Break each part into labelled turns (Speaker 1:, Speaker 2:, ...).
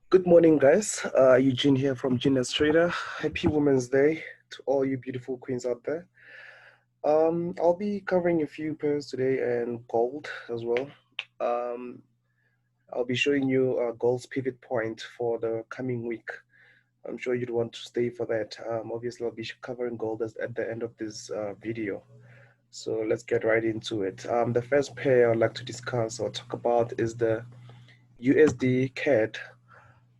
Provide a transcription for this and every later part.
Speaker 1: Good morning, guys. Eugene here from Genius Trader. Happy Women's Day to all you beautiful queens out there. I'll be covering a few pairs today and gold as well. Um, I'll be showing you gold's pivot point for the coming week. I'm sure you'd want to stay for that. Obviously, I'll be covering gold at the end of this video. So let's get right into it. The first pair I'd like to discuss or talk about is the USD CAD.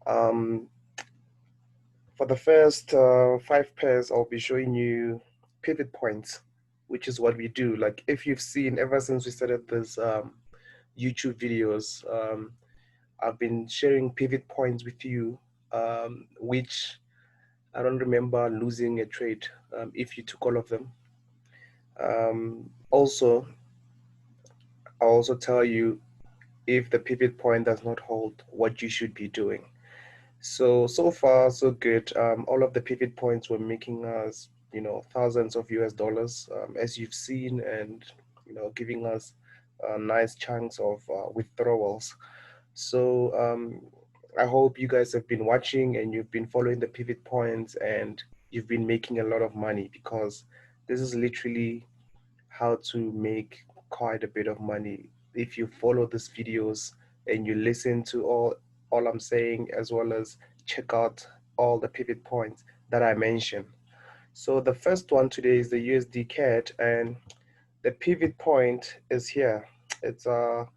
Speaker 1: Um, For the first 5 pairs, I'll be showing you pivot points, which is what we do. Like if you've seen ever since we started this YouTube videos, I've been sharing pivot points with you, which I don't remember losing a trade if you took all of them. Also, I'll also tell you if the pivot point does not hold, what you should be doing. So far, so good. All of the pivot points were making us, thousands of US dollars, as you've seen, and, giving us nice chunks of withdrawals. So I hope you guys have been watching and you've been following the pivot points and you've been making a lot of money, because this is literally how to make quite a bit of money if you follow these videos and you listen to all I'm saying, as well as check out all the pivot points that I mentioned. So the first one today is the USD CAD, and the pivot point is here. It's at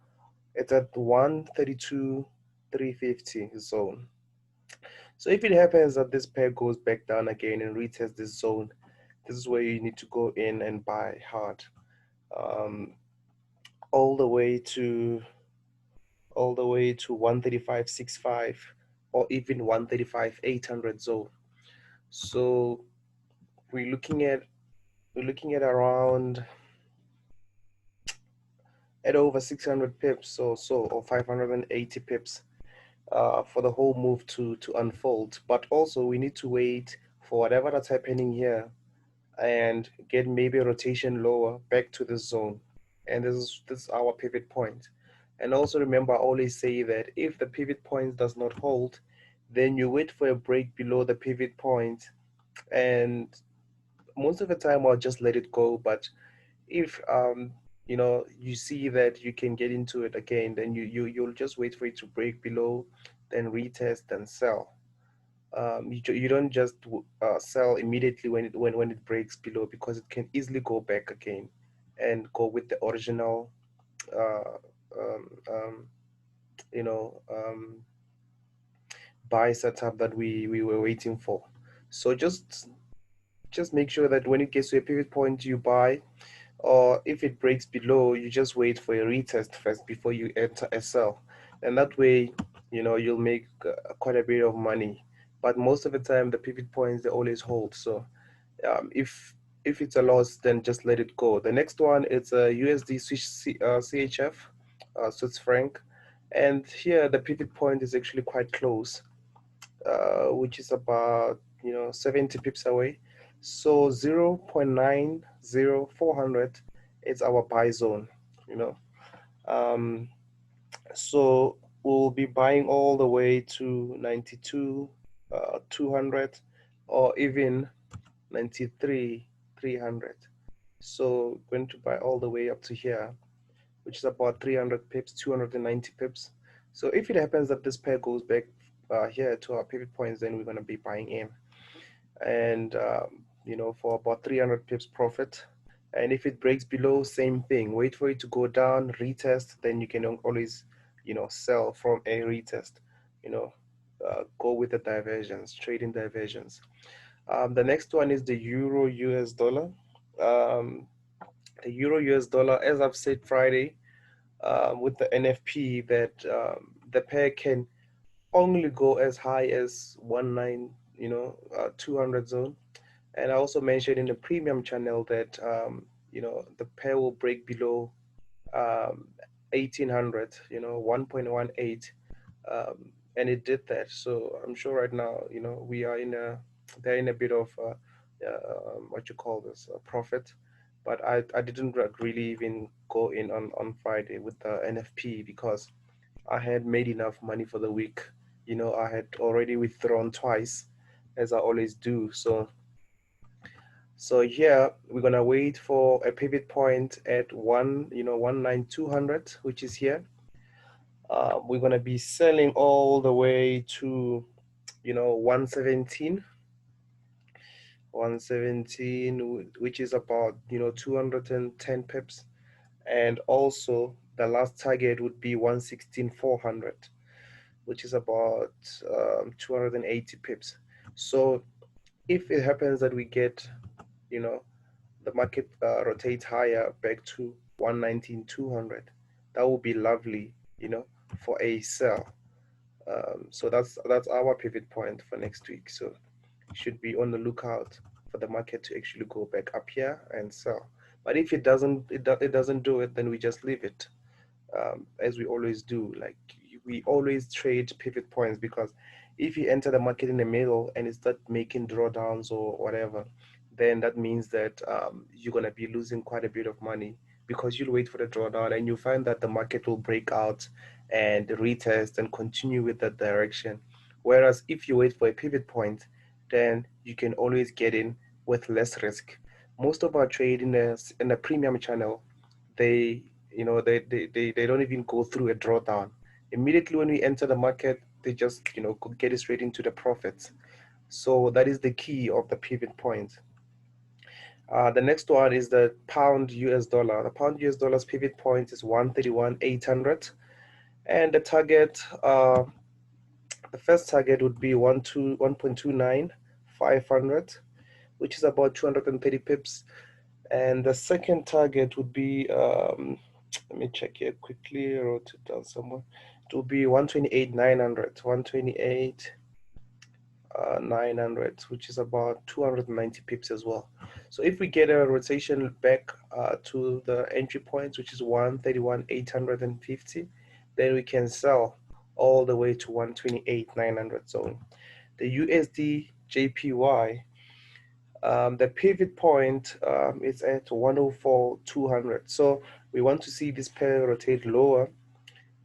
Speaker 1: 132,350 zone. So if it happens that this pair goes back down again and retests this zone, this is where you need to go in and buy hard. Um, all the way to 135.65 or even 135.800 zone. So we're looking at around at over 600 pips or so, or 580 pips for the whole move to unfold. But also we need to wait for whatever that's happening here and get maybe a rotation lower back to the zone. And this is our pivot point. And also remember, I always say that if the pivot point does not hold, then you wait for a break below the pivot point, and most of the time I'll just let it go. But if you see that you can get into it again, then you'll just wait for it to break below, then retest and sell. You don't just sell immediately when it breaks below, because it can easily go back again and go with the original uh, um, um, you know buy setup that we were waiting for. So just make sure that when it gets to a pivot point you buy, or if it breaks below you just wait for a retest first before you enter a sell, and that way you'll make quite a bit of money. But most of the time the pivot points, they always hold. So if it's a loss, then just let it go. The next one is a USD CHF, Swiss franc, and here the pivot point is actually quite close, which is about 70 pips away. So 0.90400 is our buy zone. You know, um, so we'll be buying all the way to 92, 200, or even 93, 300. So going to buy all the way up to here, which is about 300 pips, 290 pips. So if it happens that this pair goes back here to our pivot points, then we're going to be buying in, and for about 300 pips profit. And if it breaks below, same thing, wait for it to go down, retest, then you can always sell from a retest. Go with the diversions, trading diversions. The next one is the euro US dollar. um, the euro US dollar, as I've said Friday, with the NFP, that the pair can only go as high as 200 zone. And I also mentioned in the premium channel that the pair will break below um, 1800, 1.18, and it did that. So I'm sure right now, we are they're in a bit of what you call this, profit. But I didn't really even go in on Friday with the NFP, because I had made enough money for the week I had already withdrawn twice, as I always do. So here we're gonna wait for a pivot point at 19200, which is here. We're gonna be selling all the way to 117, which is about 210 pips. And also the last target would be 116,400, which is about 280 pips. So if it happens that we get, you know, the market rotates higher back to 119,200, that would be lovely, for a sell. So that's our pivot point for next week. So should be on the lookout for the market to actually go back up here and sell. But if it doesn't do it, then we just leave it, as we always do. Like, we always trade pivot points, because if you enter the market in the middle and it start making drawdowns or whatever, then that means that you're gonna be losing quite a bit of money, because you'll wait for the drawdown and you find that the market will break out and retest and continue with that direction. Whereas if you wait for a pivot point, then you can always get in with less risk. Most of our trade in the premium channel, they they don't even go through a drawdown. Immediately when we enter the market, they just get it straight into the profits. So that is the key of the pivot point. The next one is the pound US dollar. The pound US dollar's pivot point is 131,800, and the first target would be 1.29,500, which is about 230 pips. And the second target would be, let me check here quickly, I wrote it down somewhere. It will be 128,900, 128,900, which is about 290 pips as well. So if we get a rotation back to the entry points, which is 131,850, then we can sell all the way to 128,900 zone. The USD JPY, the pivot point is at 104,200. So we want to see this pair rotate lower,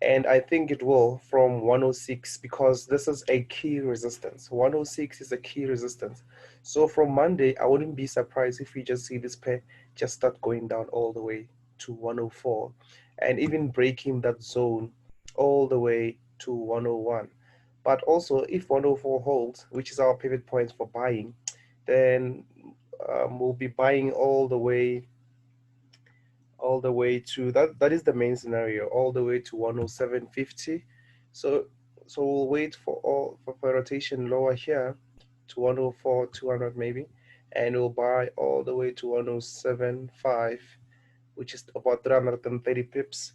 Speaker 1: and I think it will, from 106, because this is a key resistance. 106 is a key resistance. So from Monday, I wouldn't be surprised if we just see this pair just start going down all the way to 104, and even breaking that zone all the way to 101. But also, if 104 holds, which is our pivot point for buying, then we'll be buying all the way to that is the main scenario, all the way to 107.50. So we'll wait for rotation lower here to 104 200 maybe, and we'll buy all the way to 107.5, which is about 330 pips,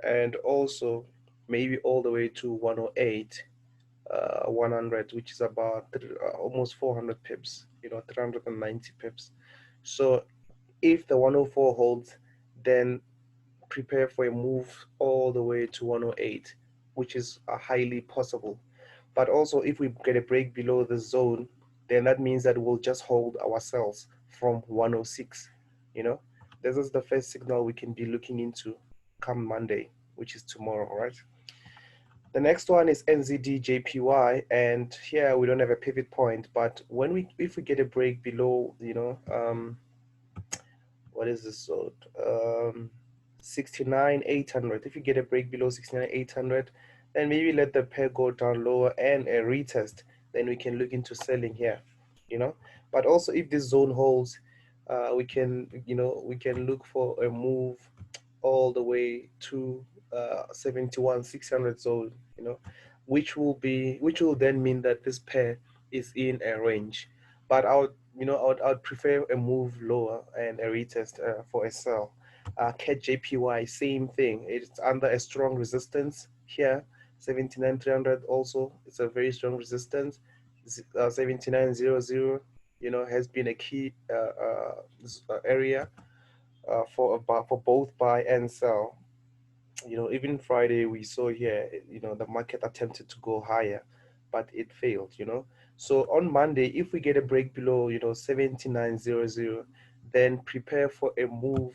Speaker 1: and also maybe all the way to 108 100, which is about almost 400 pips, 390 pips. So if the 104 holds, then prepare for a move all the way to 108, which is highly possible. But also, if we get a break below the zone, then that means that we'll just hold ourselves from 106. This is the first signal we can be looking into come Monday, which is tomorrow, right? The next one is NZD JPY, and here we don't have a pivot point, but if we get a break below, what is this zone? 69,800. If you get a break below 69,800, then maybe let the pair go down lower and a retest. Then we can look into selling here, But also, if this zone holds, we can look for a move all the way to 71,600 zone, which will then mean that this pair is in a range. But I would prefer a move lower and a retest for a sell. CAT JPY, same thing. It's under a strong resistance here. 79,300 also, it's a very strong resistance. 79,000, has been a key area for both buy and sell. Even Friday we saw here, the market attempted to go higher, but it failed. So on Monday, if we get a break below, 79,000, then prepare for a move,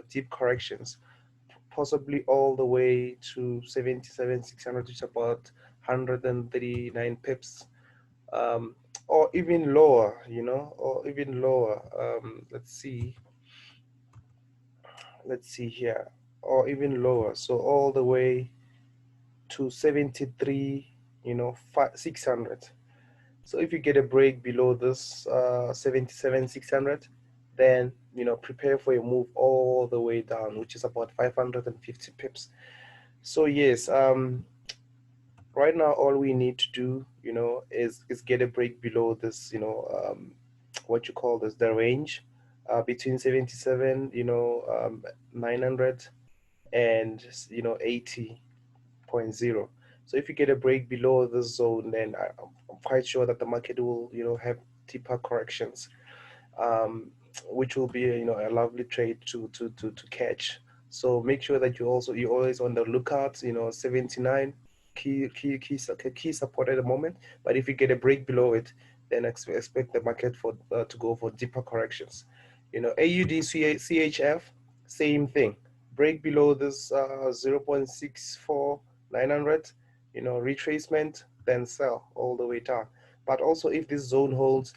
Speaker 1: deep corrections, possibly all the way to 77,600, which is about 139 pips, or even lower, or even lower. Let's see here, or even lower. So all the way to 73, 600. So if you get a break below this 77 600, then prepare for a move all the way down, which is about 550 pips. So yes, right now all we need to do, is get a break below this, what you call this, the range between 77, 900 and 80.0. So if you get a break below this zone, then I'm quite sure that the market will, have deeper corrections, um, which will be a lovely trade to catch. So make sure that you're always on the lookout. 79 key support at the moment. But if you get a break below it, then expect the market for to go for deeper corrections. AUD CHF, same thing. Break below this 0.64900, retracement, then sell all the way down. But also if this zone holds,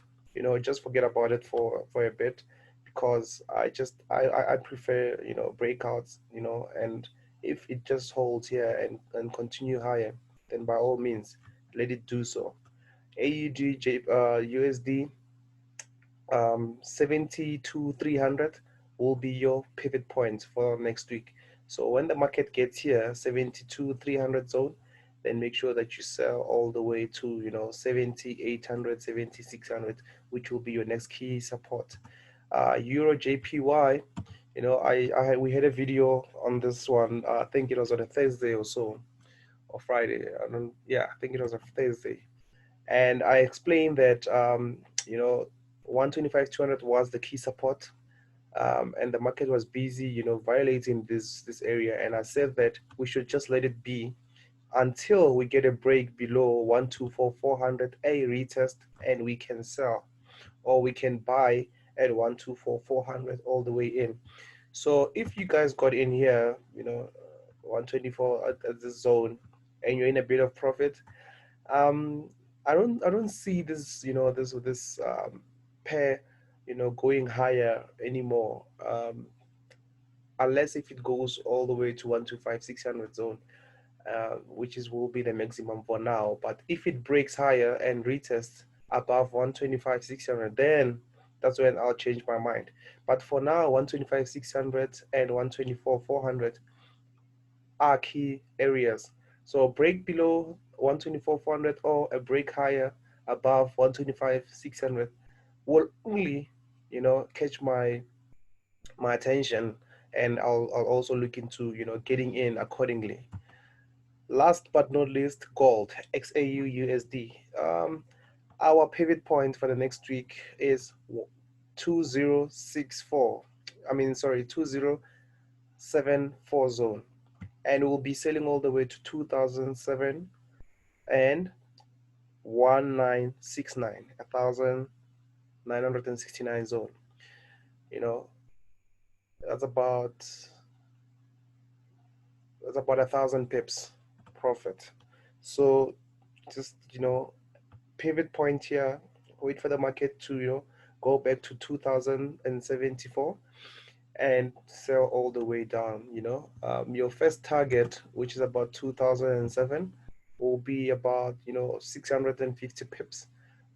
Speaker 1: just forget about it for a bit, because I prefer, breakouts, and if it just holds here and continue higher, then by all means let it do so. USD 70 to 300 will be your pivot point for next week. So when the market gets here, 72 300 zone, then make sure that you sell all the way to 70 800, 70 600, which will be your next key support. Euro JPY, we had a video on this one. I think it was on a Thursday or so, or Friday. I think it was a Thursday, and I explained that 125 200 was the key support, and the market was busy, violating this area, and I said that we should just let it be until we get a break below 124 400, a retest, and we can sell, or we can buy at 124 400 all the way in. So if you guys got in here, 124 at this zone, and you're in a bit of profit, um, I don't see this, pair, going higher anymore. Unless if it goes all the way to 125 600 zone, which is will be the maximum for now. But if it breaks higher and retests above 125 600, then that's when I'll change my mind. But for now, 125 600 and 124 400 are key areas. So break below 124 400 or a break higher above 125 600 will only, catch my attention, and I'll also look into, getting in accordingly. Last but not least, gold, XAUUSD. Our pivot point for the next week is 2064. I mean, sorry, 2074 zone, and we'll be selling all the way to 2007 and 1969, 1969 zone. You know, that's about that's about 1,000 pips profit. So just pivot point here, wait for the market to go back to 2074 and sell all the way down. Your first target, which is about 2007, will be about 650 pips,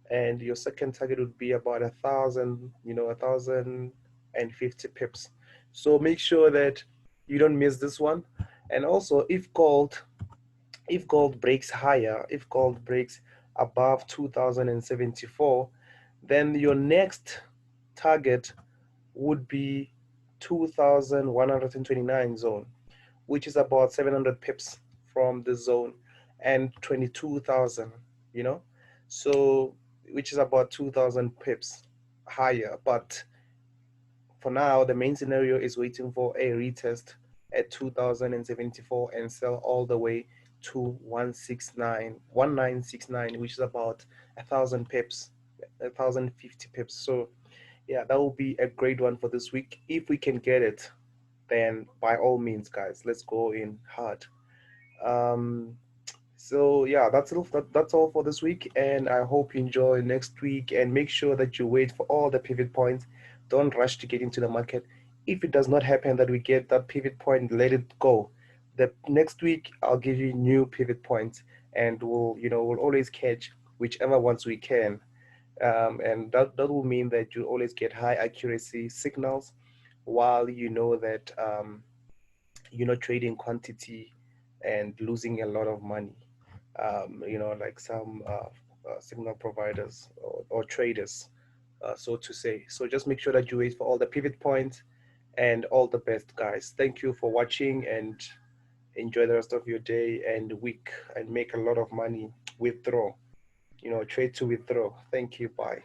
Speaker 1: and your second target would be about 1,000, 1,050 pips. So make sure that you don't miss this one. And also, if gold breaks higher, if gold breaks above 2074, then your next target would be 2129 zone, which is about 700 pips from the zone, and 22,000, you know, so which is about 2,000 pips higher. But for now, the main scenario is waiting for a retest at 2074 and sell all the way to 1969, which is about 1,000 pips, 1,050 pips. So yeah, that will be a great one for this week. If we can get it, then by all means, guys, let's go in hard. Um, So yeah, that's all for this week, and I hope you enjoy next week. And make sure that you wait for all the pivot points. Don't rush to get into the market. If it does not happen that we get that pivot point, let it go. The next week I'll give you new pivot points, and we'll always catch whichever ones we can. And that will mean that you always get high accuracy signals, while you know that you're not trading quantity and losing a lot of money. Like some signal providers or traders, so to say. So just make sure that you wait for all the pivot points, and all the best, guys. Thank you for watching, and enjoy the rest of your day and week, and make a lot of money. Withdraw, trade to withdraw. Thank you. Bye.